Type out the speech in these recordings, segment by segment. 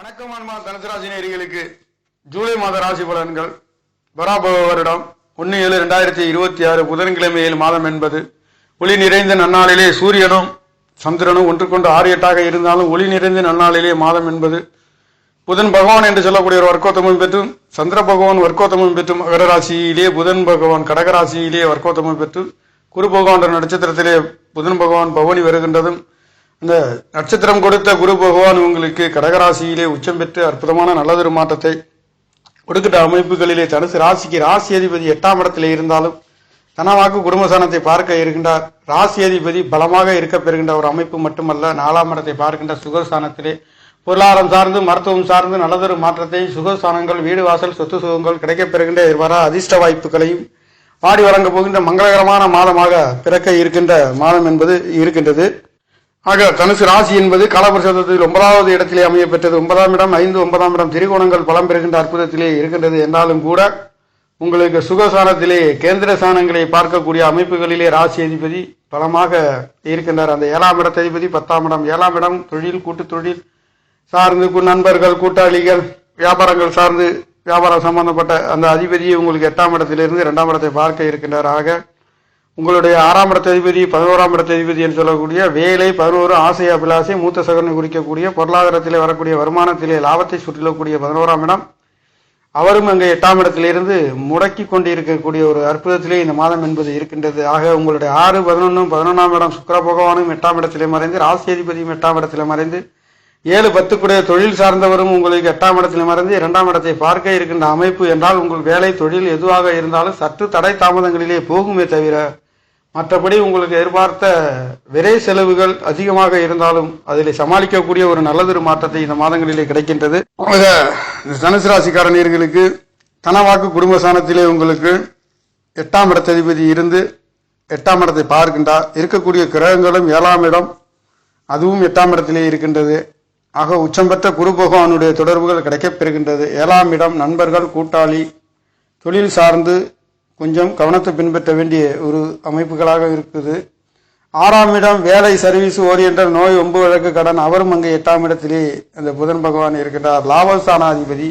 வணக்கம் அன்பான தனுசு ராசி நேயர்களுக்கு ஜூலை மாத ராசி பலன்கள். பராபவ வருடம் 1/7/2026 புதன்கிழமையில் மாதம் என்பது ஒளி நிறைந்த நன்னாளிலே சூரியனும் சந்திரனும் ஒன்றுக்கொண்டு 6-8 இருந்தாலும் ஒளி நிறைந்த நன்னாளிலே மாதம் என்பது புதன் பகவான் என்று சொல்லக்கூடிய ஒரு வர்க்கோத்தமம் பெற்றும் சந்திர பகவான் வர்க்கோத்தமம் பெற்றும் மகர ராசியிலே புதன் பகவான் கடகராசியிலே வர்க்கோத்தமம் பெற்று குரு பகவான் என்ற நட்சத்திரத்திலே புதன் பகவான் பவனி வருகின்றதும் இந்த நட்சத்திரம் கொடுத்த குரு பகவான் உங்களுக்கு கடகராசியிலே உச்சம் பெற்று அற்புதமான நல்லதொரு மாற்றத்தை கொடுக்கின்ற அமைப்புகளிலே தனுசு ராசிக்கு ராசி அதிபதி 8ஆம் இடத்திலே இருந்தாலும் தனவாக்கு குடும்பஸ்தானத்தை பார்க்க இருக்கின்றார். ராசி அதிபதி பலமாக இருக்க பெறுகின்ற ஒரு அமைப்பு மட்டுமல்ல, 4ஆம் இடத்தை பார்க்கின்ற சுகஸ்தானத்திலே பொருளாதாரம் சார்ந்து மருத்துவம் சார்ந்து நல்லதொரு மாற்றத்தை சுகஸ்தானங்கள் வீடு வாசல் சொத்து சுகங்கள் கிடைக்கப் பெறுகின்ற வர அதிர்ஷ்ட வாய்ப்புகளையும் வாடி வழங்க போகின்ற மங்களகரமான மாதமாக பிறக்க இருக்கின்ற மாதம் என்பது இருக்கின்றது. ஆக தனுசு ராசி என்பது காலபுருஷத்தில் 9வது இடத்திலே அமைய பெற்றது. 9ஆம் இடம் 5, 9ஆம் இடம் திரிகோணங்கள் பலம் பெறுகின்ற அற்புதத்திலே இருக்கின்றது. என்றாலும் கூட உங்களுக்கு சுகசானத்திலே கேந்திர சானங்களை பார்க்கக்கூடிய அமைப்புகளிலே ராசி அதிபதி பலமாக இருக்கின்றார். அந்த 7ஆம் இடத்த அதிபதி 10ஆம் இடம். 7ஆம் இடம் தொழில், கூட்டு தொழில் சார்ந்து நண்பர்கள், கூட்டாளிகள், வியாபாரங்கள் சார்ந்து வியாபாரம் சம்பந்தப்பட்ட அந்த அதிபதியை உங்களுக்கு 8ஆம் இடத்திலிருந்து 2ஆம் இடத்தை பார்க்க இருக்கின்றார். ஆக உங்களுடைய 6ஆம் இடத்த அதிபதி 11ஆம் இடத்த அதிபதி என்று சொல்லக்கூடிய வேலை 11 ஆசை அபிலாசை மூத்த சகனை குறிக்கக்கூடிய பொருளாதாரத்திலே வரக்கூடிய வருமானத்திலே லாபத்தை சுற்றிலக்கூடிய 11ஆம் இடம் அவரும் அங்கே 8ஆம் இடத்திலிருந்து முடக்கி கொண்டு இருக்கக்கூடிய ஒரு அற்புதத்திலே இந்த மாதம் என்பது இருக்கின்றது. ஆக உங்களுடைய 6, 11, 11ஆம் இடம் சுக்கிர பகவானும் 8ஆம் இடத்திலே மறைந்து ராசி அதிபதியும் 8ஆம் இடத்திலே மறைந்து 7, 10 கூடிய தொழில் சார்ந்தவரும் உங்களுக்கு 8ஆம் இடத்தில் மறைந்து 2ஆம் இடத்தை பார்க்க இருக்கின்ற அமைப்பு என்றால் உங்கள் வேலை தொழில் எதுவாக இருந்தாலும் சற்று தடை தாமதங்களிலே போகுமே தவிர மற்றபடி உங்களுக்கு எதிர்பார்த்த விரை செலவுகள் அதிகமாக இருந்தாலும் அதில் சமாளிக்கக்கூடிய ஒரு நல்லதொரு மாற்றத்தை இந்த மாதங்களிலே கிடைக்கின்றது. தனுசு ராசிக்கார நேயர்களுக்கு தனவாக்கு குடும்பஸ்தானத்திலே உங்களுக்கு 8ஆம் இடத்த அதிபதி இருந்து 8ஆம் இடத்தை பார்க்கின்றார். இருக்கக்கூடிய கிரகங்களும் 7ஆம் இடம் அதுவும் 8ஆம் இடத்திலே இருக்கின்றது. ஆக உச்சம் பெற்ற குரு பகவானுடைய தொடர்புகள் கிடைக்கப் பெறுகின்றது. 7ஆம் இடம் நண்பர்கள், கூட்டாளி, தொழில் சார்ந்து கொஞ்சம் கவனத்தை பின்பற்ற வேண்டிய ஒரு அமைப்புகளாக இருக்குது. 6ஆம் இடம் வேலை, சர்வீஸ் ஓரியன்டல், நோய், ஒம்பு வழக்கு, கடன் அவரும் அங்கே 8ஆம் இடத்திலே அந்த புதன் பகவான் இருக்கின்றார். லாபஸ்தானாதிபதி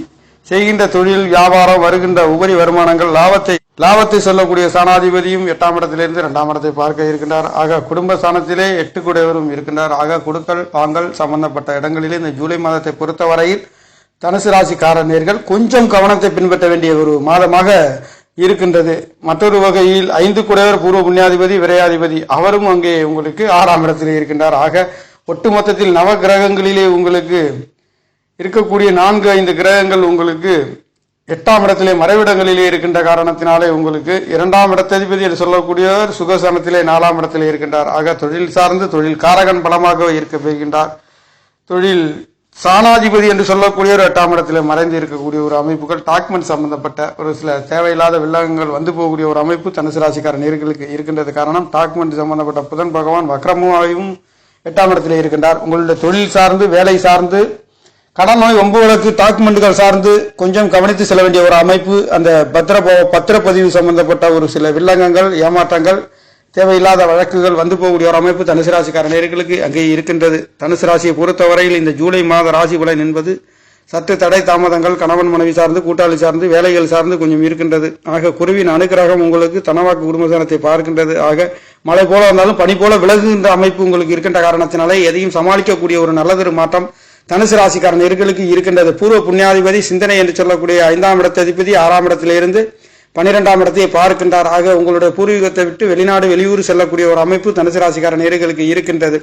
செய்கின்ற தொழில், வியாபாரம், வருகின்ற உபரி வருமானங்கள், லாபத்தை சொல்லக்கூடிய ஸ்தானாதிபதியும் 8ஆம் இடத்திலிருந்து 2ஆம் இடத்தை பார்க்க இருக்கின்றார். ஆக குடும்பஸ்தானத்திலே 8 கூடையவரும் இருக்கின்றார். ஆக கொடுக்கல் வாங்கல் சம்பந்தப்பட்ட இடங்களிலே இந்த ஜூலை மாதத்தை பொறுத்தவரையில் தனுசு ராசிக்காரர்கள் கொஞ்சம் கவனத்தை பின்பற்ற வேண்டிய ஒரு மாதமாக இருக்கின்றது. மற்றொரு வகையில் 5 கூடையவர் பூர்வ புண்ணியாதிபதி விரையாதிபதி அவரும் அங்கே உங்களுக்கு 6ஆம் இடத்திலே இருக்கின்றார். ஆக ஒட்டுமொத்தத்தில் நவ கிரகங்களிலே உங்களுக்கு இருக்கக்கூடிய 4-5 கிரகங்கள் உங்களுக்கு 8ஆம் இடத்திலே மறைவிடங்களிலே இருக்கின்ற காரணத்தினாலே உங்களுக்கு 2ஆம் இடத்ததிபதி என்று சொல்லக்கூடியவர் சுகசனத்திலே 4ஆம் இடத்திலே இருக்கின்றார். ஆக தொழில் சார்ந்து தொழில் காரகன் பலமாக இருக்க பெறுகின்றார். தொழில் சாணாதிபதி என்று சொல்லக்கூடிய ஒரு 8ஆம் இடத்தில் மறைந்து இருக்கக்கூடிய ஒரு அமைப்புகள், டாக்குமெண்ட் சம்பந்தப்பட்ட ஒரு சில தேவையில்லாத வில்லங்கங்கள் வந்து போகக்கூடிய ஒரு அமைப்பு தனுசு ராசிக்கார நேயர்களுக்கு இருக்கின்றது. காரணம் டாக்குமெண்ட் சம்பந்தப்பட்ட புதன் பகவான் வக்ரமாகவும் 8ஆம் இடத்திலே இருக்கின்றார். உங்களுடைய தொழில் சார்ந்து வேலை சார்ந்து கடன், நோய், ஒம்பு வழக்கு, டாக்குமெண்ட்டுகள் சார்ந்து கொஞ்சம் கவனித்து செல்ல வேண்டிய ஒரு அமைப்பு. அந்த பத்திரப்பதிவு சம்பந்தப்பட்ட ஒரு சில வில்லங்கங்கள், ஏமாற்றங்கள், தேவையில்லாத வழக்குகள் வந்து போகக்கூடிய ஒரு அமைப்பு தனுசு ராசிக்கார நேயர்களுக்கு அங்கே இருக்கின்றது. தனுசு ராசியை பொறுத்தவரையில் இந்த ஜூலை மாத ராசி பலன் என்பது சற்று தடை தாமதங்கள் கணவன் மனைவி சார்ந்து, கூட்டாளி சார்ந்து, வேலைகள் சார்ந்து கொஞ்சம் இருக்கின்றது. ஆக குருவின் அனுக்கிரகம் உங்களுக்கு தனவாக்கு குடும்பஸ்தானத்தை பார்க்கின்றது. ஆக மழை போல இருந்தாலும் பனி போல விலகுகின்ற அமைப்பு உங்களுக்கு இருக்கின்ற காரணத்தினாலே எதையும் சமாளிக்கக்கூடிய ஒரு நல்லதொரு மாற்றம் தனுசு ராசிக்கார நேயர்களுக்கு இருக்கின்றது. பூர்வ புண்ணியாதிபதி சிந்தனை என்று சொல்லக்கூடிய 5ஆம் இடத்த அதிபதி 6ஆம் இடத்திலிருந்து 12ஆம் இடத்தை பார்க்கின்றார். ஆக உங்களுடைய பூர்வீகத்தை விட்டு வெளிநாடு, வெளியூர் செல்லக்கூடிய ஒரு அமைப்பு தனுசு ராசிக்கார நேயர்களுக்கு இருக்கின்றது.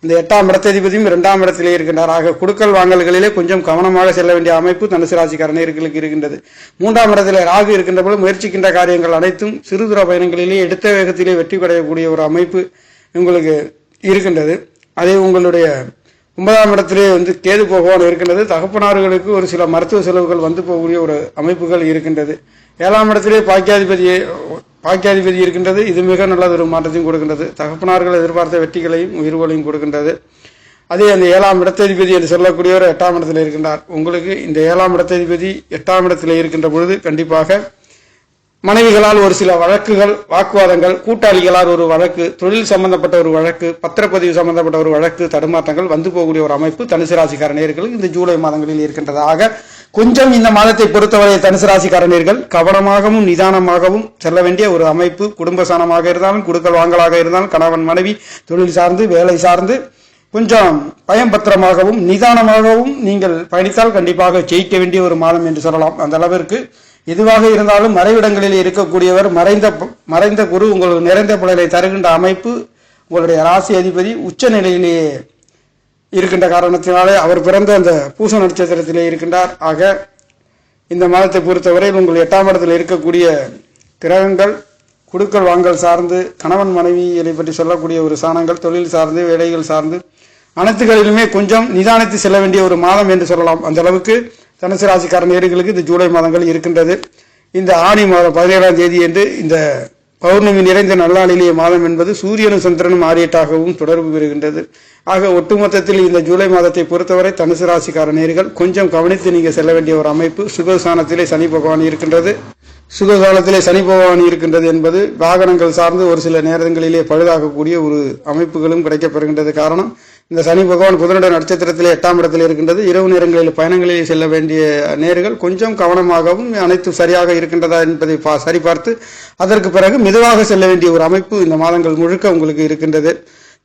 இந்த 8ஆம் இடத்ததிபதியும் 2ஆம் இடத்திலே இருக்கின்றார். ஆக குடுக்கல் வாங்கல்களிலே கொஞ்சம் கவனமாக செல்ல வேண்டிய அமைப்பு தனுசு ராசிக்கார நேயர்களுக்கு இருக்கின்றது. 3ஆம் இடத்திலே ராகு இருக்கின்ற போது முயற்சிக்கின்ற காரியங்கள் அனைத்தும் சிறு தூர பயணங்களிலே எடுத்த வேகத்திலே வெற்றி கிடைக்கக்கூடிய ஒரு அமைப்பு உங்களுக்கு இருக்கின்றது. அதே உங்களுடைய 9ஆம் இடத்திலே கேது பகவான் இருக்கின்றது. தகப்பனார்களுக்கு ஒரு சில மருத்துவ செலவுகள் வந்து போகக்கூடிய ஒரு அமைப்புகள் இருக்கின்றது. 7ஆம் இடத்திலே பாக்கியாதிபதி இருக்கின்றது. இது மிக நல்ல ஒரு மாற்றத்தையும் கொடுக்கின்றது. தகப்பனார்கள் எதிர்பார்த்த வெற்றிகளையும் உயிர்களையும் கொடுக்கின்றது. அதே அந்த 7ஆம் இடத்ததிபதி என்று சொல்லக்கூடியவர் 8ஆம் இடத்தில் இருக்கின்றார். உங்களுக்கு இந்த 7ஆம் இடத்ததிபதி 8ஆம் இடத்தில் இருக்கின்ற பொழுது கண்டிப்பாக மனைவிகளால் ஒரு சில வழக்குகள், வாக்குவாதங்கள், கூட்டாளிகளால் ஒரு வழக்கு, தொழில் சம்பந்தப்பட்ட ஒரு வழக்கு, பத்திரப்பதிவு சம்பந்தப்பட்ட ஒரு வழக்கு, தடுமாற்றங்கள் வந்து போகக்கூடிய ஒரு அமைப்பு தனுசு ராசிக்கார நேயர்களுக்கு இந்த ஜூலை மாதங்களில் இருக்கின்றதாக கொஞ்சம் இந்த மாதத்தை பொறுத்தவரை தனுசு ராசிக்கார நேயர்கள் கவனமாகவும் நிதானமாகவும் செல்ல வேண்டிய ஒரு அமைப்பு. குடும்ப சாணமாக இருந்தாலும், குடுக்கல் வாங்கலாக இருந்தாலும், கணவன் மனைவி, தொழில் சார்ந்து, வேலை சார்ந்து கொஞ்சம் பயம்பத்திரமாகவும் நிதானமாகவும் நீங்கள் பயணித்தால் கண்டிப்பாக ஜெயிக்க வேண்டிய ஒரு மாதம் என்று சொல்லலாம். அந்த அளவிற்கு எதுவாக இருந்தாலும் மறைவிடங்களில் இருக்கக்கூடியவர், மறைந்த குரு உங்களுக்கு நிறைந்த பலனை தருகின்ற அமைப்பு. உங்களுடைய ராசி அதிபதி உச்ச நிலையிலேயே இருக்கின்ற காரணத்தினாலே அவர் பிறந்த அந்த பூச நட்சத்திரத்திலே இருக்கின்றார். ஆக இந்த மாதத்தை பொறுத்தவரையில் உங்கள் 8ஆம் இடத்தில் இருக்கக்கூடிய கிரகங்கள் குடுக்கல் வாங்கல் சார்ந்து, கணவன் மனைவியை பற்றி சொல்லக்கூடிய ஒரு சாணங்கள், தொழில் சார்ந்து, வேலைகள் சார்ந்து அனைத்துகளிலுமே கொஞ்சம் நிதானித்து செல்ல வேண்டிய ஒரு மாதம் என்று சொல்லலாம். அந்த அளவுக்கு தனுசு ராசிக்கார நேயர்களுக்கு இந்த ஜூலை மாதங்கள் இருக்கின்றது. இந்த ஆணி மாதம் 17ஆம் தேதி என்று இந்த பௌர்ணமி நிறைந்த நல்லாளிலேயே மாதம் என்பது சூரியனும் சந்திரனும் ஆரியட்டாகவும் தொடர்பு பெறுகின்றது. ஆக ஒட்டுமொத்தத்தில் இந்த ஜூலை மாதத்தை பொறுத்தவரை தனுசு ராசிக்கார நேயர்கள் கொஞ்சம் கவனித்து நீங்கள் செல்ல வேண்டிய ஒரு அமைப்பு. சுகஸ்தானத்திலே சனி பகவான் இருக்கின்றது. சுககாலத்திலே சனி பகவான் இருக்கின்றது என்பது வாகனங்கள் சார்ந்து ஒரு சில நேரங்களிலே பழுதாகக்கூடிய ஒரு அமைப்புகளும் கிடைக்கப்பெறுகின்றது. காரணம், இந்த சனி பகவான் புதனுடைய நட்சத்திரத்திலே 8ஆம் இடத்தில் இருக்கின்றது. இரவு நேரங்களில் பயணங்களில் செல்ல வேண்டிய நேர்கள் கொஞ்சம் கவனமாகவும் அனைத்தும் சரியாக இருக்கின்றதா என்பதை சரிபார்த்து அதற்கு பிறகு மெதுவாக செல்ல வேண்டிய ஒரு அமைப்பு இந்த மாதங்கள் முழுக்க உங்களுக்கு இருக்கின்றது.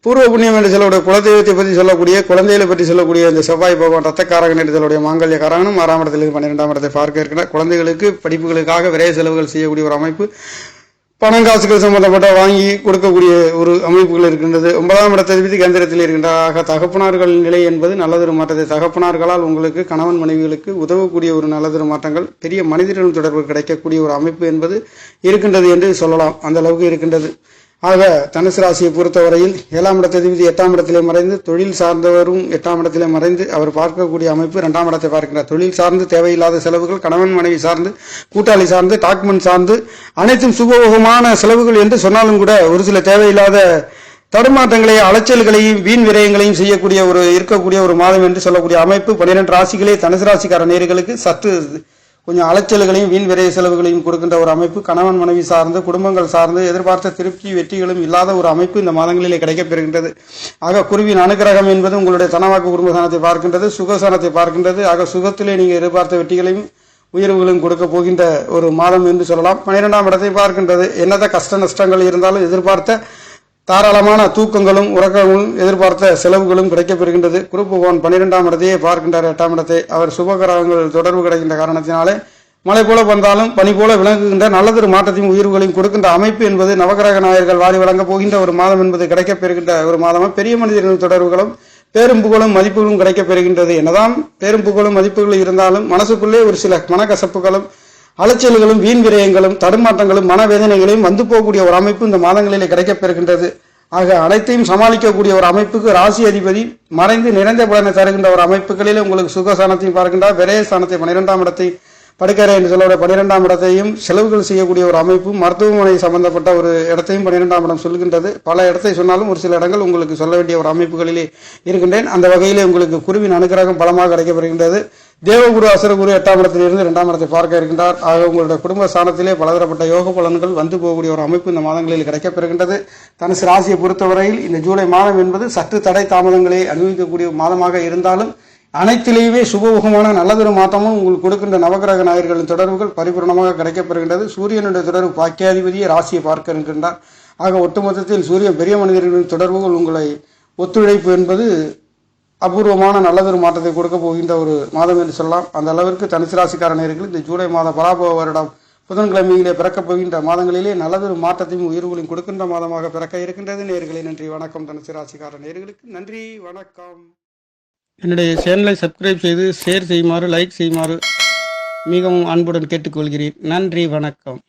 பூர்வ புண்ணியம் என்று சொல்லக்கூடிய குலதெய்வத்தை பற்றி சொல்லக்கூடிய, குழந்தைகளை பற்றி சொல்லக்கூடிய இந்த செவ்வாய் பகவான் ரத்தக்காரகன் என்று சொல்லக்கூடிய மாங்கல்ய காரகனும் 6ஆம் இடத்திலிருந்து 12ஆம் இடத்தை பார்க்க இருக்கிறார். குழந்தைகளுக்கு படிப்புகளுக்காக விரைய செலவுகள் செய்யக்கூடிய ஒரு அமைப்பு, பணம் காசுகள் சம்பந்தப்பட்ட வாங்கி கொடுக்கக்கூடிய ஒரு அமைப்புகள் இருக்கின்றது. 9ஆம் இடத்தை கேந்திரத்தில் இருக்கின்ற தகப்பனார்கள் நிலை என்பது நல்லதொரு மாற்றத்தை, தகப்பனார்களால் உங்களுக்கு கணவன் மனைவிகளுக்கு உதவக்கூடிய ஒரு நல்லதொரு மாற்றங்கள், பெரிய மனிதர்கள் தொடர்பு கிடைக்கக்கூடிய ஒரு அமைப்பு என்பது இருக்கின்றது என்று சொல்லலாம். அந்த அளவுக்கு இருக்கின்றது. ஆக தனுசு ராசியை பொறுத்தவரையில் 7ஆம் இடத்தை 8ஆம் இடத்திலே மறைந்து, தொழில் சார்ந்தவரும் 8ஆம் இடத்திலே மறைந்து அவர் பார்க்கக்கூடிய அமைப்பு 2ஆம் இடத்தை பார்க்கிறார். தொழில் சார்ந்து தேவையில்லாத செலவுகள், கணவன் மனைவி சார்ந்து, கூட்டாளி சார்ந்து, டாக்குமெண்ட் சார்ந்து அனைத்தும் சுபோகமான செலவுகள் என்று சொன்னாலும் கூட ஒரு சில தேவையில்லாத தடுமாற்றங்களையும் அலைச்சல்களையும் வீண் விரயங்களையும் செய்யக்கூடிய இருக்கக்கூடிய ஒரு மாதம் என்று சொல்லக்கூடிய அமைப்பு 12 ராசிகளே தனுசு ராசிக்கார நேயர்களுக்கு சற்று கொஞ்சம் அலைச்சல்களையும் வீண் விரைய செலவுகளையும் கொடுக்கின்ற ஒரு அமைப்பு. கணவன் மனைவி சார்ந்து, குடும்பங்கள் சார்ந்து எதிர்பார்த்த திருப்தி வெற்றிகளும் இல்லாத ஒரு அமைப்பு இந்த மாதங்களிலே கிடைக்கப்பெறுகின்றது. ஆக குருவின் அனுகிரகம் என்பது உங்களுடைய தனவாக்கு குடும்பஸ்தானத்தை பார்க்கின்றது, சுகஸ்தானத்தை பார்க்கின்றது. ஆக சுகத்திலே நீங்கள் எதிர்பார்த்த வெற்றிகளையும் உயர்வுகளையும் கொடுக்க போகின்ற ஒரு மாதம் என்று சொல்லலாம். 12ஆம் இடத்தை பார்க்கின்றது. என்னதான் கஷ்ட நஷ்டங்கள் இருந்தாலும் எதிர்பார்த்த தாராளமான தூக்கங்களும் உறக்கங்களும் எதிர்பார்த்த செலவுகளும் கிடைக்கப்பெறுகின்றது. குரு பகவான் 12ஆம் இடத்தையே பார்க்கின்றார். 8ஆம் இடத்தை அவர் சுபகரங்கள் தொடர்பு கிடைக்கின்ற காரணத்தினாலே மழை போல வந்தாலும் பனி போல விளங்குகின்ற நல்லதொரு மாற்றத்தையும் உயர்வுகளையும் கொடுக்கின்ற அமைப்பு என்பது நவகிரக நாயர்கள் வாரி வழங்கப் போகின்ற ஒரு மாதம் என்பது கிடைக்கப்பெறுகின்ற ஒரு மாதமாக பெரிய மனிதர்களின் தொடர்புகளும் பேரும் புகழும் மதிப்புகளும் கிடைக்கப்பெறுகின்றது. என்னதான் பேரும் புகழும் மதிப்புகளும் இருந்தாலும் மனசுக்குள்ளே ஒரு சில மனக்கசப்புகளும் அலைச்சல்களும் வீண் விரயங்களும் தடுமாற்றங்களும் மனவேதனைகளையும் வந்து போகக்கூடிய ஒரு அமைப்பு இந்த மாதங்களிலே கிடைக்கப்பெறுகின்றது. ஆக அனைத்தையும் சமாளிக்கக்கூடிய ஒரு அமைப்புக்கு ராசி அதிபதி மறைந்து நிறைந்த பலனை தருகின்ற ஒரு அமைப்புகளிலே உங்களுக்கு சுகஸ்தானத்தையும் பார்க்கின்றார். விரயஸ்தானத்தை 12ஆம் இடத்தை படுக்கறை என்று சொல்லக்கூடிய 12ஆம் இடத்தையும் செலவுகள் செய்யக்கூடிய ஒரு அமைப்பு, மருத்துவமனை சம்பந்தப்பட்ட ஒரு இடத்தையும் 12ஆம் இடம் சொல்கின்றது. பல இடத்தை சொன்னாலும் ஒரு சில இடங்கள் உங்களுக்கு சொல்ல வேண்டிய ஒரு அமைப்புகளிலே இருக்கின்றேன். அந்த வகையிலே உங்களுக்கு குருவின் அனுகிரகம் பலமாக கிடைக்கப்பெறுகின்றது. தேவகுரு அசுரகுரு 8ஆம் இடத்திலிருந்து 2ஆம் இடத்தை பார்க்க இருக்கின்றார். ஆக உங்களுடைய குடும்ப ஸ்தானத்திலே பலதரப்பட்ட யோக பலன்கள் வந்து போகக்கூடிய ஒரு அமைப்பு இந்த மாதங்களில் கிடைக்கப்பெறுகின்றது. தனுசு ராசியை பொறுத்தவரையில் இந்த ஜூலை மாதம் என்பது சற்று தடை தாமதங்களை அனுபவிக்கக்கூடிய மாதமாக இருந்தாலும் அனைத்திலேயே சுபமுகமான நல்லதொரு மாற்றமும் உங்களுக்கு கொடுக்கின்ற நவகிரக நாயர்களின் தொடர்புகள் பரிபூர்ணமாக கிடைக்கப்பெறுகின்றது. சூரியனுடைய தொடர்பு பாக்கியாதிபதியை ராசியை பார்க்க இருக்கின்றார். ஆக ஒட்டுமொத்தத்தில் சூரியன் பெரிய மனிதர்களின் தொடர்புகள் உங்களை ஒத்துழைப்பு என்பது அபூர்வமான நல்லதொரு மாற்றத்தை கொடுக்க போகின்ற ஒரு மாதம் என்று சொல்லலாம். அந்த அளவிற்கு தனுசு ராசிக்கார நேயர்கள் இந்த ஜூலை மாத பராபவ வருடம் புதன்கிழமையிலே பிறக்கப் போகின்ற மாதங்களிலே நல்லதொரு மாற்றத்தையும் உயர்வுகளையும் கொடுக்கின்ற மாதமாக பிறக்க இருக்கின்றது. நேயர்களே நன்றி வணக்கம். தனுசு ராசிக்கார நேயர்களுக்கு நன்றி வணக்கம். என்னுடைய சேனலை சப்ஸ்கிரைப் செய்து ஷேர் செய்யுமாறு, லைக் செய்யுமாறு மிகவும் அன்புடன் கேட்டுக்கொள்கிறேன். நன்றி வணக்கம்.